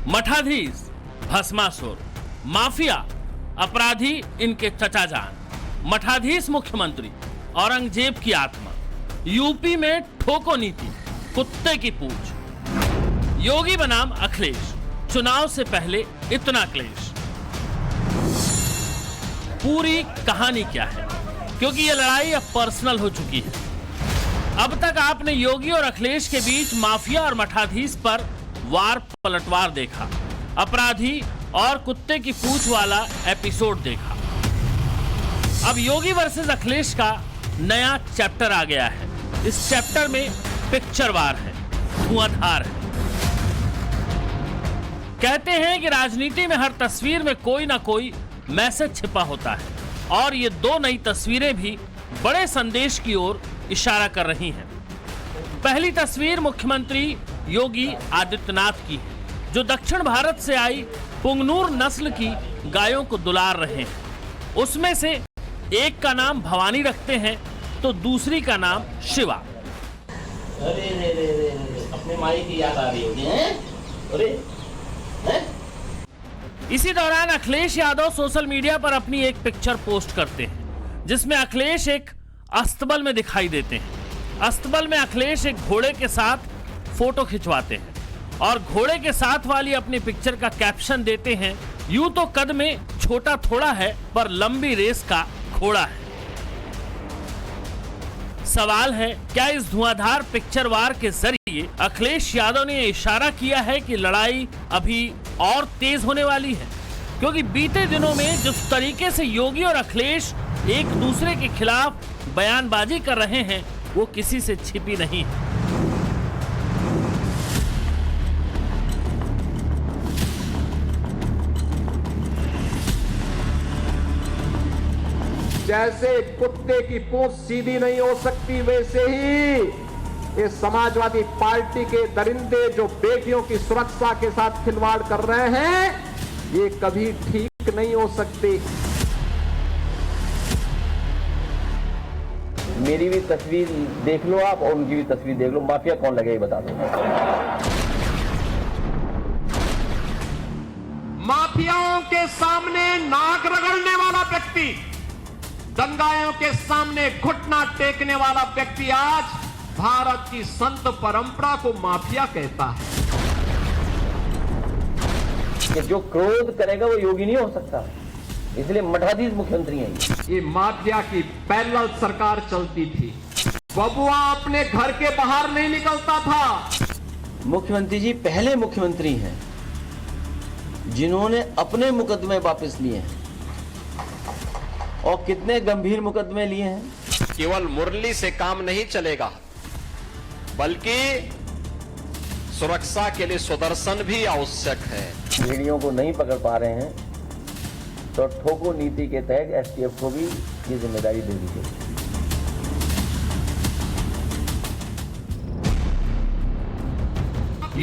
मठाधीश Bhasmasur, mafia अपराधी इनके चचा जान, मठाधीश मुख्यमंत्री औरंगजेब की आत्मा, यूपी में ठोको नीति कुत्ते की पूंछ, योगी बनाम अखिलेश, चुनाव से पहले इतना क्लेश। पूरी कहानी क्या है, क्योंकि यह लड़ाई अब पर्सनल हो चुकी है। अब तक आपने योगी और अखिलेश के बीच माफिया और मठाधीश पर वार पलटवार देखा, अपराधी और कुत्ते की पूंछ वाला एपिसोड देखा। अब योगी वर्सेस अखिलेश का नया चैप्टर आ गया है। इस चैप्टर में पिक्चर वार है, धुआंधार है। कहते हैं कि राजनीति में हर तस्वीर में कोई ना कोई मैसेज छिपा होता है, और ये दो नई तस्वीरें भी बड़े संदेश की ओर इशारा कर रही हैं। पहली तस्वीर मुख्यमंत्री योगी आदित्यनाथ की है, जो दक्षिण भारत से आई पुंगनूर नस्ल की गायों को दुलार रहे हैं। उसमें से एक का नाम भवानी रखते हैं तो दूसरी का नाम शिवा। अरे रे रे रे अपने माई की याद आ रही होगी हैं? अरे हैं? इसी दौरान अखिलेश यादव सोशल मीडिया पर अपनी एक पिक्चर पोस्ट करते हैं, जिसमें अखिलेश एक अस्तबल में दिखाई देते हैं। अस्तबल में अखिलेश एक घोड़े के साथ फोटो खिंचवाते हैं और घोड़े के साथ वाली अपनी पिक्चर का कैप्शन देते हैं, यूं तो कद में छोटा थोड़ा है पर लंबी रेस का घोड़ा है। सवाल है, क्या इस धुआंधार पिक्चर वार के जरिए अखिलेश यादव ने इशारा किया है कि लड़ाई अभी और तेज होने वाली है? क्योंकि बीते दिनों में जिस तरीके से योगी और अखिलेश एक दूसरे के खिलाफ बयानबाजी कर रहे हैं, वो किसी से छिपी नहीं है। जैसे कुत्ते की पूंछ सीधी नहीं हो सकती, वैसे ही ये समाजवादी पार्टी के दरिंदे जो बेटियों की सुरक्षा के साथ खिलवाड़ कर रहे हैं, ये कभी ठीक नहीं हो सकती। मेरी भी तस्वीर देख लो आप और उनकी भी तस्वीर देख लो, माफिया कौन लगे ये बता दो। माफियाओं के सामने नाक रगड़ने वाला व्यक्ति, दंगाइयों के सामने घुटना टेकने वाला व्यक्ति आज भारत की संत परंपरा को माफिया कहता है। कि जो क्रोध करेगा वो योगी नहीं हो सकता, इसलिए मठाधीश मुख्यमंत्री हैं। ये माफिया की पैरेलल सरकार चलती थी। बबुआ अपने घर के बाहर नहीं निकलता था। मुख्यमंत्री जी पहले मुख्यमंत्री हैं जिन्होंने अपने मुकदमे वापस लिए हैं, और कितने गंभीर मुकदमे लिए हैं। केवल मुरली से काम नहीं चलेगा, बल्कि सुरक्षा के लिए सुदर्शन भी आवश्यक है। भेड़ियों को नहीं पकड़ पा रहे हैं तो ठोको नीति के तहत एसटीएफ को भी ये जिम्मेदारी दे दी गई।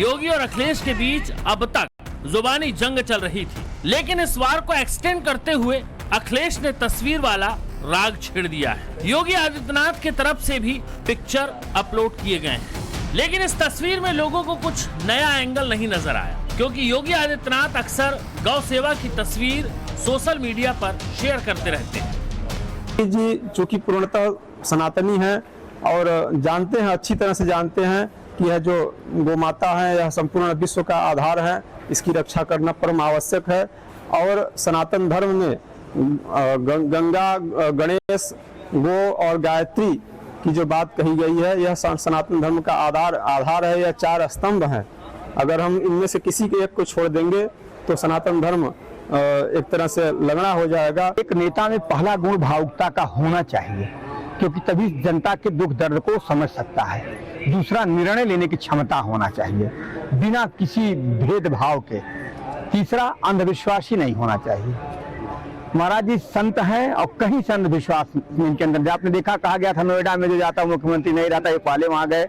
योगी और अखिलेश के बीच अब तक जुबानी जंग चल रही थी, लेकिन इस वार को एक्सटेंड करते हुए अखिलेश ने तस्वीर वाला राग छेड़ दिया है। योगी आदित्यनाथ की तरफ से भी पिक्चर अपलोड किए गए हैं, लेकिन इस तस्वीर में लोगों को कुछ नया एंगल नहीं नजर आया, क्योंकि योगी आदित्यनाथ अक्सर गौ सेवा की तस्वीर सोशल मीडिया पर शेयर करते रहते हैं। जी चूंकि पूर्णतः सनातनी है और जानते हैं, अच्छी तरह से जानते हैं कि यह जो गौ माता है यह संपूर्ण विश्व का आधार है, इसकी रक्षा करना परम आवश्यक है। और सनातन धर्म में गंगा, गणेश, गो और गायत्री की जो बात कही गई है, यह सनातन धर्म का आधार है। यह चार स्तंभ हैं। अगर हम इनमें से किसी के एक को छोड़ देंगे तो सनातन धर्म एक तरह से लगना हो जाएगा। एक नेता में पहला गुण भावुकता का होना चाहिए, क्योंकि तभी जनता के दुख दर्द को समझ सकता है। दूसरा, निर्णय लेने की क्षमता होना चाहिए बिना किसी भेदभाव के। तीसरा, अंधविश्वासी नहीं होना चाहिए। महाराज जी संत हैं और कहीं से अंधविश्वास इनके अंदर। आपने देखा, कहा गया था नोएडा में जो जाता मुख्यमंत्री नहीं रहता, ये पहले वहां गए।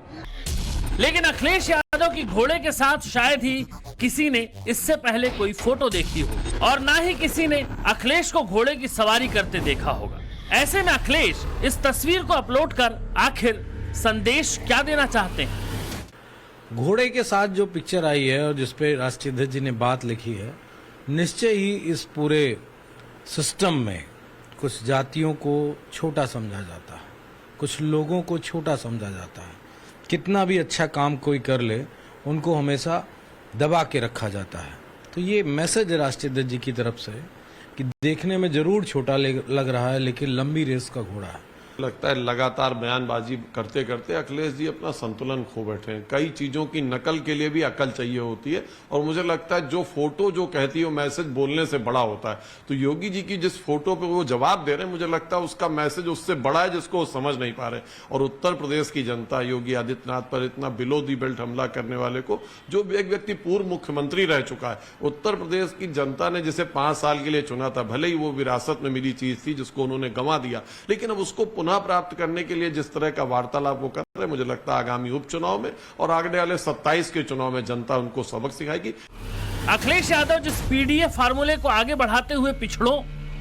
लेकिन अखिलेश यादव की घोड़े के साथ शायद ही किसी ने इससे पहले कोई फोटो देखी हो, और ना ही किसी ने अखिलेश को घोड़े की सवारी करते देखा होगा। ऐसे में अखिलेश इस तस्वीर को अपलोड कर आखिर संदेश क्या देना चाहते हैं? घोड़े के साथ जो पिक्चर आई है और जिसपे राष्ट्रीय अध्यक्ष जी ने बात लिखी है, निश्चय ही इस पूरे सिस्टम में कुछ जातियों को छोटा समझा जाता है, कुछ लोगों को छोटा समझा जाता है। कितना भी अच्छा काम कोई कर ले, उनको हमेशा दबा के रखा जाता है। तो ये मैसेज है राष्ट्रीय अध्यक्ष जी की तरफ से कि देखने में जरूर छोटा लग रहा है, लेकिन लंबी रेस का घोड़ा है। लगता है लगातार बयानबाजी करते करते अखिलेश जी अपना संतुलन खो बैठे हैं। कई चीजों की नकल के लिए भी अकल चाहिए होती है, और मुझे लगता है जो फोटो जो कहती है वो मैसेज बोलने से बड़ा होता है। तो योगी जी की जिस फोटो पे वो जवाब दे रहे हैं, मुझे लगता है उसका मैसेज उससे बड़ा है, जिसको वो समझ नहीं पा रहे। और उत्तर प्रदेश की जनता योगी आदित्यनाथ पर इतना बिलो दी बेल्ट हमला करने वाले को, जो एक व्यक्ति पूर्व मुख्यमंत्री रह चुका है, उत्तर प्रदेश की जनता ने जिसे 5 साल के लिए चुना था, भले ही वो विरासत में मिली चीज थी जिसको उन्होंने गंवा दिया, लेकिन अब उसको पुनः प्राप्त करने के लिए जिस तरह का वार्तालाप वो कर रहे हैं, मुझे लगता है आगामी उपचुनाव में और आगे वाले 27 के चुनाव में जनता उनको सबक सिखाएगी। अखिलेश यादव जिस पीडीए फार्मूले को आगे बढ़ाते हुए पिछड़ों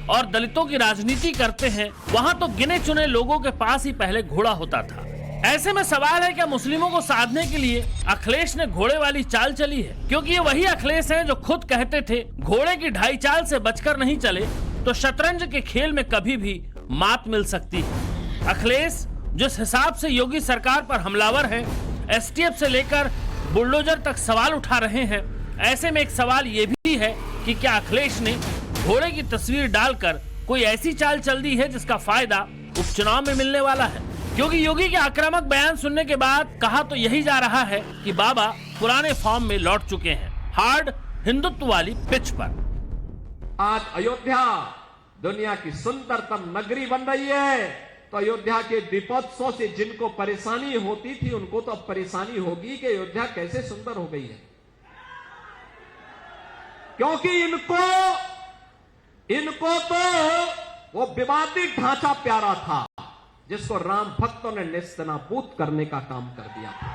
और दलितों की राजनीति करते हैं, वहां तो गिने चुने लोगों के पास ही पहले घोड़ा होता था। ऐसे में सवाल है क्या मुस्लिमों को साधने के लिए अखिलेश ने घोड़े वाली चाल चली है? क्योंकि ये वही अखिलेश हैं जो खुद कहते थे घोड़े की ढाई चाल से बचकर नहीं चले तो शतरंज के खेल में कभी भी मात मिल सकती है। अखिलेश जिस हिसाब से योगी सरकार पर हमलावर हैं, एसटीएफ से लेकर बुलडोजर तक सवाल उठा रहे हैं, ऐसे में एक सवाल ये भी है कि क्या अखिलेश ने घोड़े की तस्वीर डालकर कोई ऐसी चाल चल दी है जिसका फायदा उपचुनाव में मिलने वाला है? क्योंकि योगी के आक्रामक बयान सुनने के बाद कहा तो यही जा रहा है कि बाबा पुराने फॉर्म में लौट चुके हैं, हार्ड हिंदुत्व वाली पिच पर। आज अयोध्या दुनिया की सुंदरतम नगरी बन रही है, तो अयोध्या के दीपोत्सव से जिनको परेशानी होती थी उनको तो अब परेशानी होगी कि अयोध्या कैसे सुंदर हो गई है। क्योंकि इनको तो वो विवादित ढांचा प्यारा था जिसको राम भक्तों ने नेस्तनाबूद करने का काम कर दिया था।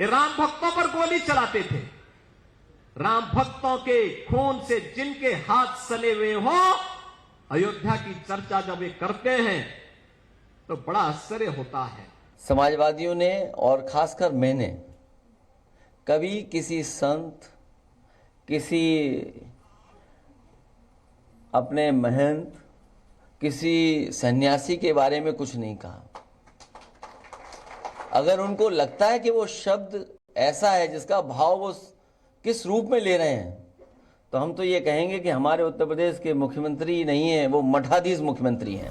ये राम भक्तों पर गोली चलाते थे। राम भक्तों के खून से जिनके हाथ सने हुए हो, अयोध्या की चर्चा जब वे करते हैं तो बड़ा आश्चर्य होता है। समाजवादियों ने और खासकर मैंने कभी किसी संत, किसी अपने महंत, किसी सन्यासी के बारे में कुछ नहीं कहा। अगर उनको लगता है कि वो शब्द ऐसा है जिसका भाव वो किस रूप में ले रहे हैं, तो हम तो ये कहेंगे कि हमारे उत्तर प्रदेश के मुख्यमंत्री नहीं है, वो मठाधीश मुख्यमंत्री हैं।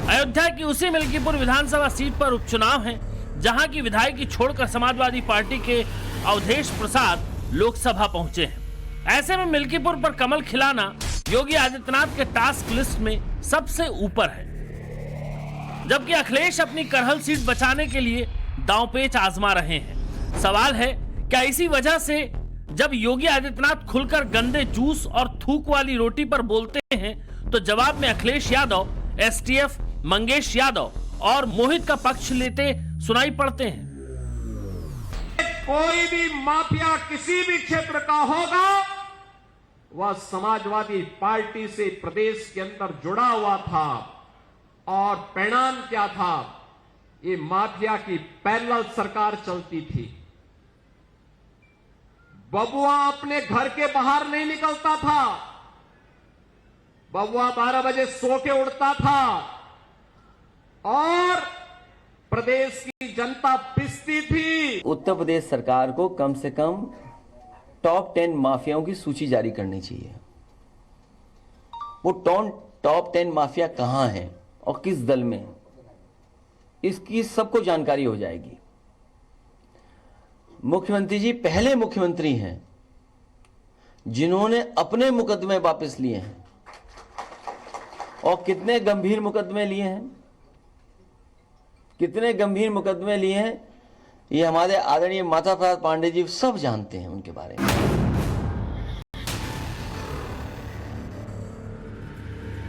अयोध्या की उसी मिल्कीपुर विधानसभा सीट पर उपचुनाव है, जहां की विधायकी छोड़कर समाजवादी पार्टी के अवधेश प्रसाद लोकसभा पहुंचे हैं। ऐसे में मिल्कीपुर पर कमल खिलाना योगी आदित्यनाथ के टास्क लिस्ट में सबसे ऊपर है, जबकि अखिलेश अपनी करहल सीट बचाने के लिए दांवपेच आजमा रहे हैं। सवाल है क्या इसी वजह से जब योगी आदित्यनाथ खुलकर गंदे जूस और थूक वाली रोटी पर बोलते हैं तो जवाब में अखिलेश यादव, एसटीएफ, मंगेश यादव और मोहित का पक्ष लेते सुनाई पड़ते हैं? कोई भी माफिया किसी भी क्षेत्र का होगा, वह समाजवादी पार्टी से प्रदेश के अंदर जुड़ा हुआ था, और परिणाम क्या था? ये माफिया की पैरेलल सरकार चलती थी। बबुआ अपने घर के बाहर नहीं निकलता था, बबुआ 12 बजे सो के उड़ता था, और प्रदेश की जनता पिसती थी। उत्तर प्रदेश सरकार को कम से कम टॉप 10 माफियाओं की सूची जारी करनी चाहिए। वो टॉप 10 माफिया कहां हैं और किस दल में, इसकी सबको जानकारी हो जाएगी। मुख्यमंत्री जी पहले मुख्यमंत्री हैं जिन्होंने अपने मुकदमे वापस लिए हैं, और कितने गंभीर मुकदमे लिए हैं, कितने गंभीर मुकदमे लिए हैं, ये हमारे आदरणीय माता प्रसाद पांडे जी सब जानते हैं उनके बारे में।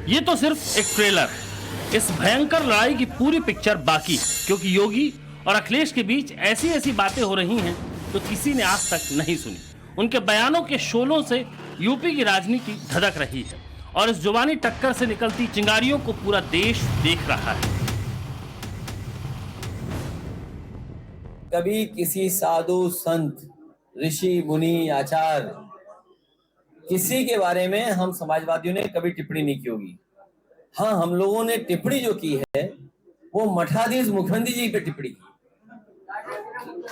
ये तो सिर्फ एक ट्रेलर है, इस भयंकर लड़ाई की पूरी पिक्चर बाकी, क्योंकि योगी और अखिलेश के बीच ऐसी ऐसी बातें हो रही हैं तो किसी ने आज तक नहीं सुनी। उनके बयानों के शोलों से यूपी की राजनीति धधक रही है, और इस जुबानी टक्कर से निकलती चिंगारियों को पूरा देश देख रहा है। कभी किसी साधु संत ऋषि मुनि आचार्य किसी के बारे में हम समाजवादियों ने कभी टिप्पणी नहीं की होगी। हाँ, हम लोगों ने टिप्पणी जो की है वो मठाधीश मुखर्जी जी पे टिप्पणी की,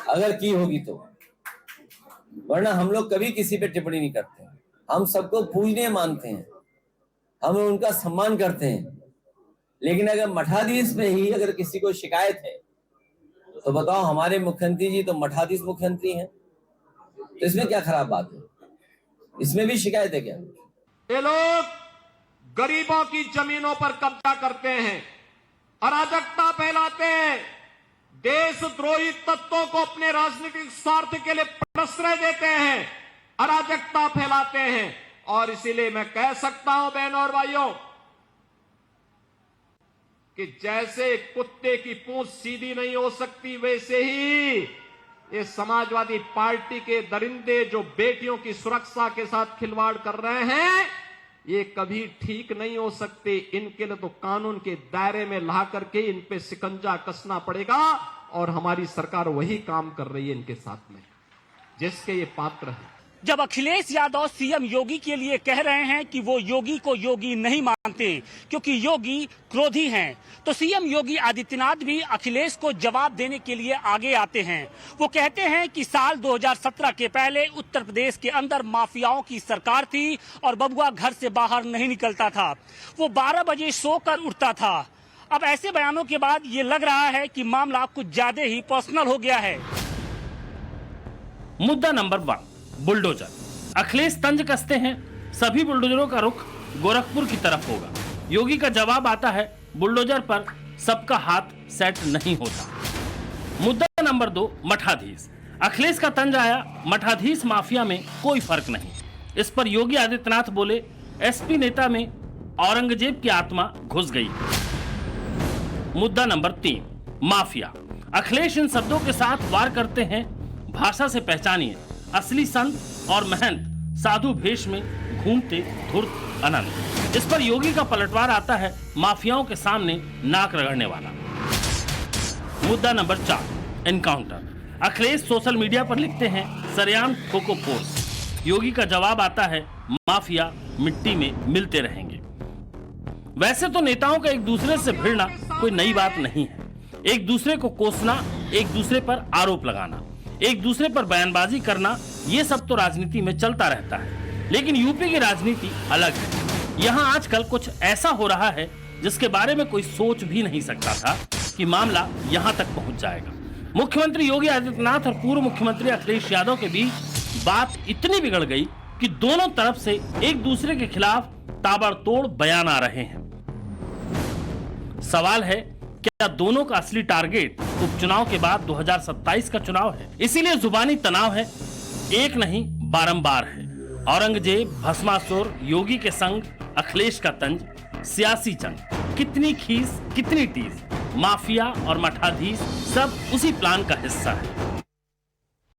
अगर की होगी तो, वरना हम लोग कभी किसी पे टिप्पणी नहीं करते। हम सबको पूजनीय मानते हैं, हम उनका सम्मान करते हैं, लेकिन अगर मठाधीश में ही अगर किसी को शिकायत है तो बताओ, हमारे मुख्यमंत्री जी तो मठाधीश मुख्यमंत्री हैं, तो इसमें क्या खराब बात है? इसमें भी शिकायत है क्या? ये लोग गरीबों की जमीनों पर कब्जा करते हैं, अराजकता फैलाते हैं, देशद्रोही तत्वों को अपने राजनीतिक स्वार्थ के लिए प्रश्रय देते हैं, अराजकता फैलाते हैं। और इसीलिए मैं कह सकता हूं बहनों और भाइयों कि जैसे कुत्ते की पूंछ सीधी नहीं हो सकती, वैसे ही ये समाजवादी पार्टी के दरिंदे जो बेटियों की सुरक्षा के साथ खिलवाड़ कर रहे हैं, ये कभी ठीक नहीं हो सकते। इनके लिए तो कानून के दायरे में ला करके इन पे शिकंजा कसना पड़ेगा, और हमारी सरकार वही काम कर रही है इनके साथ में, जिसके ये पात्र हैं। जब अखिलेश यादव सीएम योगी के लिए कह रहे हैं कि वो योगी को योगी नहीं मानते क्योंकि योगी क्रोधी हैं, तो सीएम योगी आदित्यनाथ भी अखिलेश को जवाब देने के लिए आगे आते हैं। वो कहते हैं कि साल 2017 के पहले उत्तर प्रदेश के अंदर माफियाओं की सरकार थी और बबुआ घर से बाहर नहीं निकलता था, वो 12 बजे सोकर उठता था। अब ऐसे बयानों के बाद ये लग रहा है कि मामला कुछ ज्यादा ही पर्सनल हो गया है। मुद्दा नंबर 1, बुलडोजर। अखिलेश तंज कसते हैं, सभी बुलडोजरों का रुख गोरखपुर की तरफ होगा। योगी का जवाब आता है, बुलडोजर पर सबका हाथ सेट नहीं होता। मुद्दा नंबर 2, मठाधीश। अखिलेश का तंज आया, मठाधीश माफिया में कोई फर्क नहीं। इस पर योगी आदित्यनाथ बोले, एसपी नेता में औरंगजेब की आत्मा घुस गई। मुद्दा नंबर 3, माफिया। अखिलेश इन शब्दों के साथ वार करते हैं, भाषा से पहचानिए असली संत और महंत साधु भेष में घूमते धूर्त अनंत। इस पर योगी का पलटवार आता है, माफियाओं के सामने नाक रगड़ने वाला। मुद्दा number 4, encounter. Akhilesh social media पर लिखते हैं, सरेआम ठोको फोर्स। योगी का जवाब आता है, माफिया मिट्टी में मिलते रहेंगे। वैसे तो नेताओं का एक दूसरे से भिड़ना कोई नई बात नहीं है। एक दूसरे को कोसना, एक दूसरे पर आरोप लगाना, एक दूसरे पर बयानबाजी करना, ये सब तो राजनीति में चलता रहता है। लेकिन यूपी की राजनीति अलग है। यहाँ आजकल कुछ ऐसा हो रहा है जिसके बारे में कोई सोच भी नहीं सकता था कि मामला यहाँ तक पहुँच जाएगा। मुख्यमंत्री योगी आदित्यनाथ और पूर्व मुख्यमंत्री अखिलेश यादव के बीच बात इतनी बिगड़ गई कि दोनों तरफ से एक दूसरे के खिलाफ ताबड़तोड़ बयान आ रहे हैं। सवाल है, क्या दोनों का असली टारगेट उपचुनाव के बाद 2027 का चुनाव है? इसीलिए जुबानी तनाव है, एक नहीं बारंबार है। औरंगजेब, भस्मासुर, योगी के संग अखिलेश का तंज, सियासी जंग, कितनी खीस कितनी टीस, माफिया और मठाधीश सब उसी प्लान का हिस्सा है।